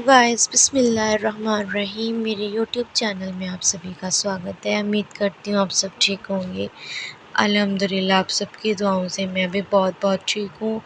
Hello guys, बिस्मिल्लाहिर्रहमानिर्रहीम। मेरे YouTube channel में आप सभी का स्वागत है। उम्मीद करती हूँ आप सब ठीक होंगे। अल्हम्दुलिल्लाह, आप सबकी दुआओं से मैं भी बहुत बहुत ठीक हूँ।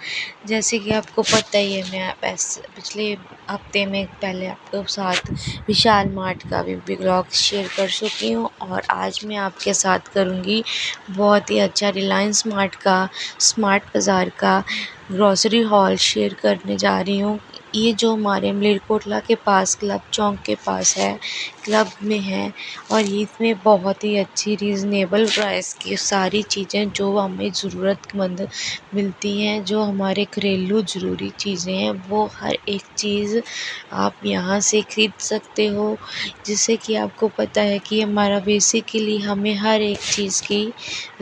जैसे कि आपको पता ही है, मैं पिछले हफ्ते में पहले आपके साथ विशाल मार्ट का भी व्लॉग शेयर कर चुकी हूँ और आज मैं आपके साथ करूँगी बहुत ही अच्छा रिलायंस मार्ट का स्मार्ट बाज़ार का ग्रॉसरी हॉल शेयर करने जा रही हूँ। ये जो हमारे मलेरकोटला के पास क्लब चौक के पास है, क्लब में है और इसमें बहुत ही अच्छी रीज़नेबल प्राइस की सारी चीज़ें जो हमें ज़रूरतमंद मिलती हैं, जो हमारे घरेलू ज़रूरी चीज़ें हैं, वो हर एक चीज़ आप यहाँ से ख़रीद सकते हो। जिससे कि आपको पता है कि हमारा बेसिकली हमें हर एक चीज़ की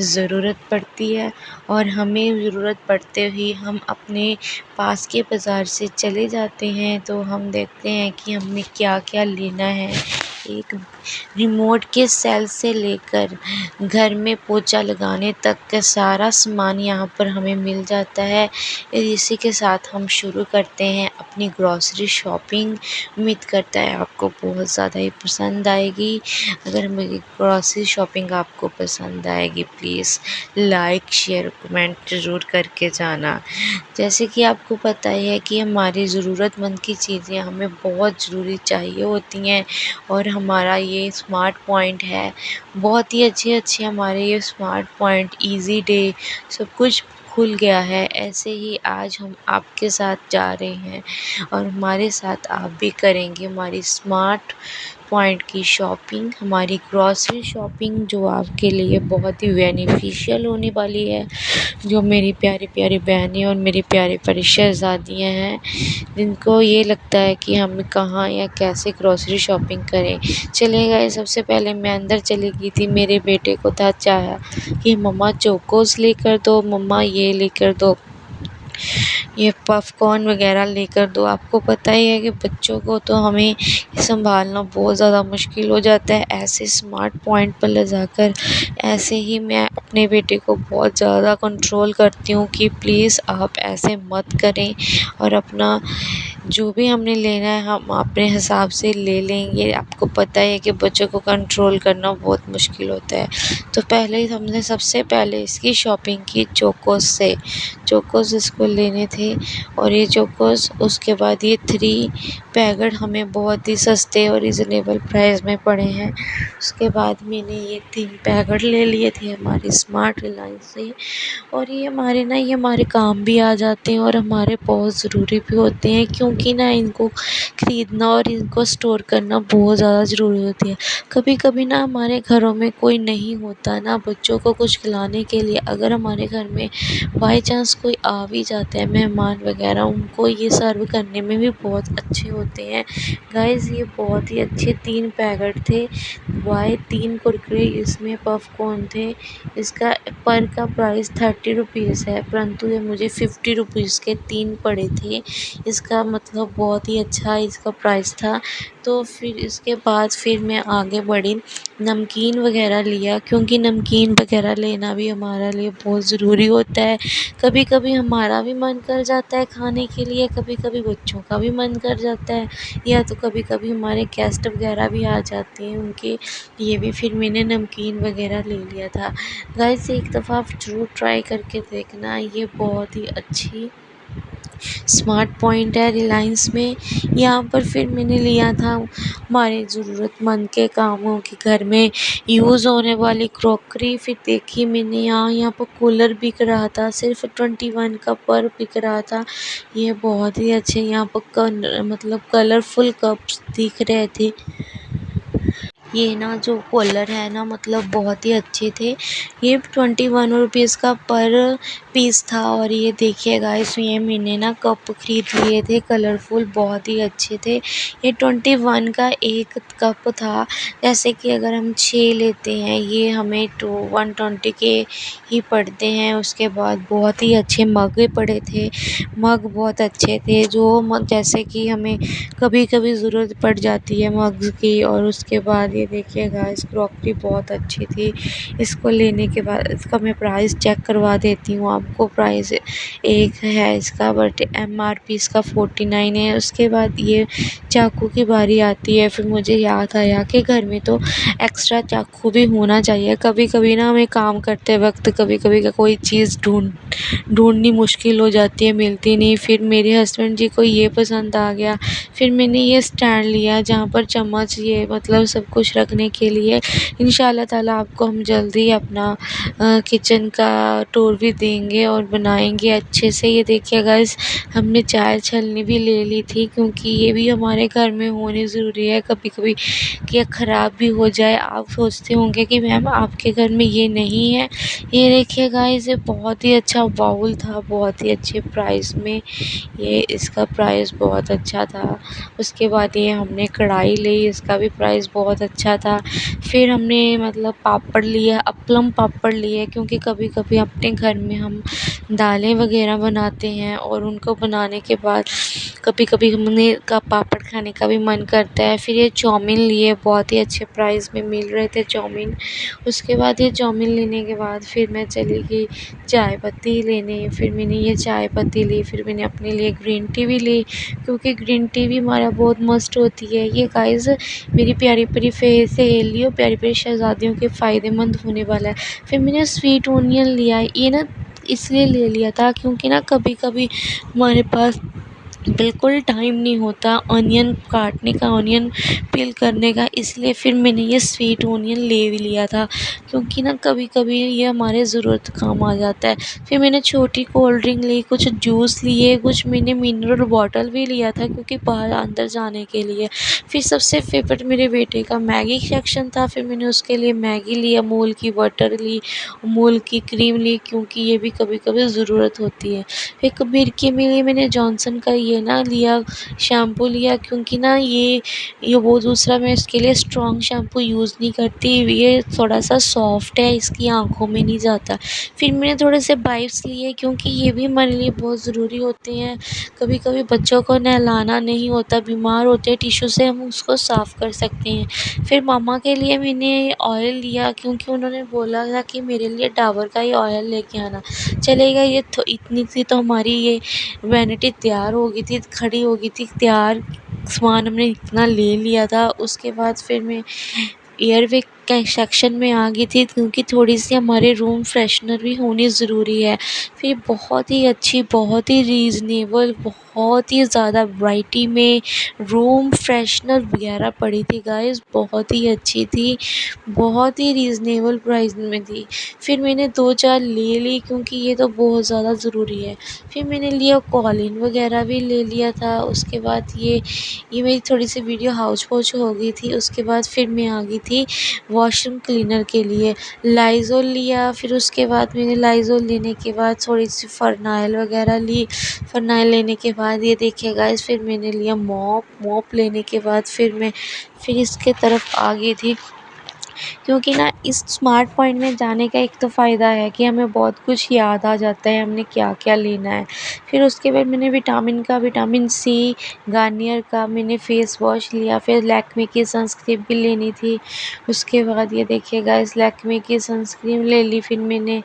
ज़रूरत पड़ती है और हमें ज़रूरत पड़ते ही हम अपने पास के बाज़ार से चले जाते हैं तो हम देखते हैं कि हमें क्या क्या लेना है। एक रिमोट के सेल से लेकर घर में पोछा लगाने तक का सारा सामान यहाँ पर हमें मिल जाता है। इसी के साथ हम शुरू करते हैं अपनी ग्रॉसरी शॉपिंग। उम्मीद करता है आपको बहुत ज़्यादा ही पसंद आएगी। अगर मेरी ग्रॉसरी शॉपिंग आपको पसंद आएगी, प्लीज़ लाइक शेयर कमेंट ज़रूर करके जाना। जैसे कि आपको पता ही है कि हमारी ज़रूरतमंद की चीज़ें हमें बहुत ज़रूरी चाहिए होती हैं और हमारा ये स्मार्ट पॉइंट है। बहुत ही अच्छे हमारे ये स्मार्ट पॉइंट ईज़ी डे सब कुछ खुल गया है। ऐसे ही आज हम आपके साथ जा रहे हैं और हमारे साथ आप भी करेंगे हमारी स्मार्ट पॉइंट की शॉपिंग, हमारी ग्रॉसरी शॉपिंग, जो आपके लिए बहुत ही बेनिफिशियल होने वाली है। जो मेरी प्यारी प्यारी बहनें और मेरी प्यारी प्यारी शहज़ादियाँ हैं, जिनको ये लगता है कि हम कहाँ या कैसे ग्रॉसरी शॉपिंग करें। चले गए, सबसे पहले मैं अंदर चली गई थी। मेरे बेटे को था चाहा कि मम्मा चोकोस लेकर दो, मम्मा ये लेकर दो, ये पॉपकॉर्न वगैरह लेकर दो। आपको पता ही है कि बच्चों को तो हमें संभालना बहुत ज़्यादा मुश्किल हो जाता है। ऐसे स्मार्ट पॉइंट पर ले जाकर ऐसे ही मैं अपने बेटे को बहुत ज़्यादा कंट्रोल करती हूँ कि प्लीज़ आप ऐसे मत करें और अपना जो भी हमने लेना है हम अपने हिसाब से ले लेंगे। आपको पता है कि बच्चों को कंट्रोल करना बहुत मुश्किल होता है। तो पहले ही हमने सबसे पहले इसकी शॉपिंग की चोकोस से। चोकोस इसको लेने थे और ये चोकोस, उसके बाद ये 3 पैकेट हमें बहुत ही सस्ते और रिज़नेबल प्राइस में पड़े हैं। उसके बाद मैंने ये 3 पैकेट ले लिए थे हमारे स्मार्ट रिलायंस से और ये हमारे काम भी आ जाते हैं और हमारे बहुत ज़रूरी भी होते हैं, क्योंकि इनको ख़रीदना और इनको स्टोर करना बहुत ज़्यादा ज़रूरी होती है। कभी कभी हमारे घरों में कोई नहीं होता बच्चों को कुछ खिलाने के लिए। अगर हमारे घर में बाय चांस कोई आ भी जाता है मेहमान वगैरह, उनको ये सर्व करने में भी बहुत अच्छे होते हैं। गाइस, ये बहुत ही अच्छे 3 पैकेट थे। 3 कुरकुरे इसमें पॉपकॉर्न थे। इसका पर का प्राइस 30 रुपीज़ है, परंतु ये मुझे 50 रुपीज़ के 3 पड़े थे। इसका मतलब बहुत ही अच्छा इसका प्राइस था। तो फिर इसके बाद फिर मैं आगे बढ़ी, नमकीन वगैरह लिया, क्योंकि नमकीन वगैरह लेना भी हमारे लिए बहुत ज़रूरी होता है। कभी कभी हमारा भी मन कर जाता है खाने के लिए, कभी कभी बच्चों का भी मन कर जाता है, या तो कभी कभी हमारे गेस्ट वगैरह भी आ जाते हैं, उनके लिए भी फिर मैंने नमकीन वगैरह ले लिया था। गाइस, एक दफ़ा आप ज़रूर ट्राई करके देखना, ये बहुत ही अच्छी स्मार्ट पॉइंट है रिलायंस में। यहाँ पर फिर मैंने लिया था हमारे ज़रूरतमंद के कामों की, घर में यूज़ होने वाली क्रॉकरी। फिर देखी मैंने यहाँ पर कूलर बिक रहा था, सिर्फ 21 का पर बिक रहा था। ये बहुत ही अच्छे यहाँ पर मतलब कलरफुल कप्स दिख रहे थे। ये जो कूलर है मतलब बहुत ही अच्छे थे। ये 21 रुपीज़ का पर पीस था और ये देखिए गाइस, ये मैंने कप खरीद लिए थे कलरफुल, बहुत ही अच्छे थे। ये 21 का एक कप था। जैसे कि अगर हम 6 लेते हैं, ये हमें 120 के ही पड़ते हैं। उसके बाद बहुत ही अच्छे मग पड़े थे। मग बहुत अच्छे थे, जो जैसे कि हमें कभी कभी ज़रूरत पड़ जाती है मग्स की। और उसके बाद ये देखिए गाइस, क्रॉकरी बहुत अच्छी थी। इसको लेने के बाद इसका मैं प्राइस चेक करवा देती हूँ आपको। प्राइस एक है इसका, बट एमआरपी इसका 49 है। उसके बाद ये चाकू की बारी आती है। फिर मुझे याद आया कि घर में तो एक्स्ट्रा चाकू भी होना चाहिए। कभी कभी ना हमें काम करते वक्त कभी कभी कोई चीज़ ढूंढनी मुश्किल हो जाती है, मिलती नहीं। फिर मेरे हस्बैंड जी को ये पसंद आ गया। फिर मैंने ये स्टैंड लिया जहाँ पर चम्मच, ये मतलब सब कुछ रखने के लिए। इंशाल्लाह ताला आपको हम जल्दी अपना किचन का टूर भी देंगे और बनाएंगे अच्छे से। ये देखिए गाइस, हमने चाय छलनी भी ले ली थी, क्योंकि ये भी हमारे घर में होनी ज़रूरी है। कभी कभी कि ख़राब भी हो जाए। आप सोचते होंगे कि मैम आपके घर में ये नहीं है। ये देखिए गाइस, ये बहुत ही अच्छा बाउल था, बहुत ही अच्छे प्राइस में। ये इसका प्राइस बहुत अच्छा था। उसके बाद ये हमने कढ़ाई ली, इसका भी प्राइस बहुत अच्छा था। फिर हमने मतलब पापड़ लिया, अपलम पापड़ लिए, क्योंकि कभी कभी अपने घर में हम दालें वगैरह बनाते हैं और उनको बनाने के बाद कभी कभी हमने का पापड़ खाने का भी मन करता है। फिर ये चाउमीन लिए, बहुत ही अच्छे प्राइस में मिल रहे थे चाउमीन। उसके बाद ये चाउमीन लेने के बाद फिर मैं चली गई चाय पत्ती लेने। फिर मैंने ये चाय पत्ती ली। फिर मैंने अपने लिए ग्रीन टी भी ली, क्योंकि ग्रीन टी भी हमारा बहुत मस्त होती है। ये गाइस, मेरी प्यारी प्यारी सहेली और प्यारी प्यारी शहज़ादियों के फ़ायदेमंद होने वाला है। फिर मैंने स्वीट ओनियन लिया। ये ना इसलिए ले लिया था क्योंकि ना कभी कभी हमारे पास बिल्कुल टाइम नहीं होता ऑनियन काटने का, ऑनियन पील करने का, इसलिए फिर मैंने ये स्वीट ऑनियन ले भी लिया था, क्योंकि ना कभी कभी ये हमारे ज़रूरत काम आ जाता है। फिर मैंने छोटी कोल्ड ड्रिंक ली, कुछ जूस लिए, कुछ मैंने मिनरल बॉटल भी लिया था, क्योंकि बाहर अंदर जाने के लिए। फिर सबसे फेवरेट मेरे बेटे का मैगी सेक्शन था। फिर मैंने उसके लिए मैगी ली, अमूल की बटर ली, अमूल की क्रीम ली, क्योंकि ये भी कभी कभी ज़रूरत होती है। फिर कबीर के लिए मैंने जॉनसन का ये ना लिया, शैम्पू लिया, क्योंकि ना ये वो दूसरा मैं इसके लिए स्ट्रॉन्ग शैम्पू यूज़ नहीं करती। ये थोड़ा सा सॉफ्ट है, इसकी आँखों में नहीं जाता। फिर मैंने थोड़े से वाइप्स लिए, क्योंकि ये भी हमारे लिए बहुत ज़रूरी होते हैं। कभी कभी बच्चों को नहलाना नहीं होता, बीमार होते हैं, टिश्यू से हम उसको साफ़ कर सकते हैं। फिर मामा के लिए मैंने ऑयल लिया, क्योंकि उन्होंने बोला था कि मेरे लिए डाबर का ही ऑयल लेके आना। चलेगा, ये इतनी सी तो हमारी ये वैनिटी तैयार हो गई थी, खड़ी हो गई थी तैयार। सामान हमने इतना ले लिया था। उसके बाद फिर मैं एयरविक के सेक्शन में आ गई थी, क्योंकि थोड़ी सी हमारे रूम फ्रेशनर भी होनी ज़रूरी है। फिर बहुत ही अच्छी, बहुत ही रीज़नेबल, बहुत ही ज़्यादा वैरायटी में रूम फ्रेशनर वगैरह पड़ी थी गाइस, बहुत ही अच्छी थी, बहुत ही रीज़नेबल प्राइस में थी। फिर मैंने 2-4 ले ली, क्योंकि ये तो बहुत ज़्यादा ज़रूरी है। फिर मैंने लिया कॉलिन वगैरह भी ले लिया था। उसके बाद ये मेरी थोड़ी सी वीडियो हाउस पहुँच हो गई थी। उसके बाद फिर मैं आ गई थी वॉशरूम क्लीनर के लिए, लाइज़ॉल लिया। फिर उसके बाद मैंने लाइज़ॉल लेने के बाद थोड़ी सी फ़रनाइल वगैरह ली। फ़रनाइल लेने के बाद ये देखिए गाइस, फिर मैंने लिया मॉप लेने के बाद फिर इसके तरफ आ गई थी, क्योंकि ना इस स्मार्ट पॉइंट में जाने का एक तो फ़ायदा है कि हमें बहुत कुछ याद आ जाता है हमने क्या क्या लेना है। फिर उसके बाद मैंने विटामिन सी गार्नियर का मैंने फ़ेस वॉश लिया। फिर लैक्मे की सनस्क्रीन भी लेनी थी। उसके बाद ये देखिए गाइस, लैक्मे की सनस्क्रीन ले ली। फिर मैंने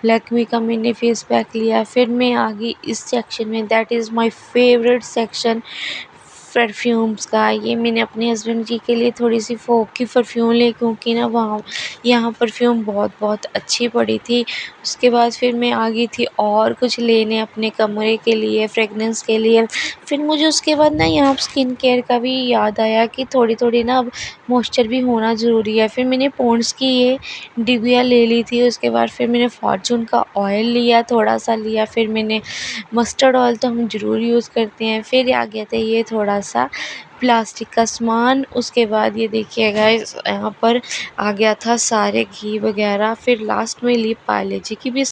लैक्मे का मैंने फ़ेस पैक लिया। फिर मैं आ गई इस सेक्शन में, that is my favourite section, perfumes का। ये मैंने अपने हस्बैंड जी के लिए थोड़ी सी फ़ोक की परफ्यूम ली, क्योंकि ना वहाँ यहाँ परफ्यूम बहुत बहुत अच्छी पड़ी थी। उसके बाद फिर मैं आ गई थी और कुछ लेने अपने कमरे के लिए, फ्रेगनेंस के लिए। फिर मुझे उसके बाद ना यहाँ स्किन केयर का भी याद आया कि थोड़ी थोड़ी ना अब मॉइस्चर भी होना ज़रूरी है। फिर मैंने पॉन्ड्स की ये डिबिया ले ली थी। उसके बाद फिर मैंने फॉर्चून का ऑयल लिया, थोड़ा सा लिया। फिर मैंने मस्टर्ड ऑयल तो हम ज़रूर यूज़ करते हैं। फिर आ गया था ये थोड़ा सा प्लास्टिक का सामान। उसके बाद ये देखिए गाइस, यहाँ पर आ गया था सारे घी वगैरह। फिर लास्ट में ली पार्ले जी की बिस्किट।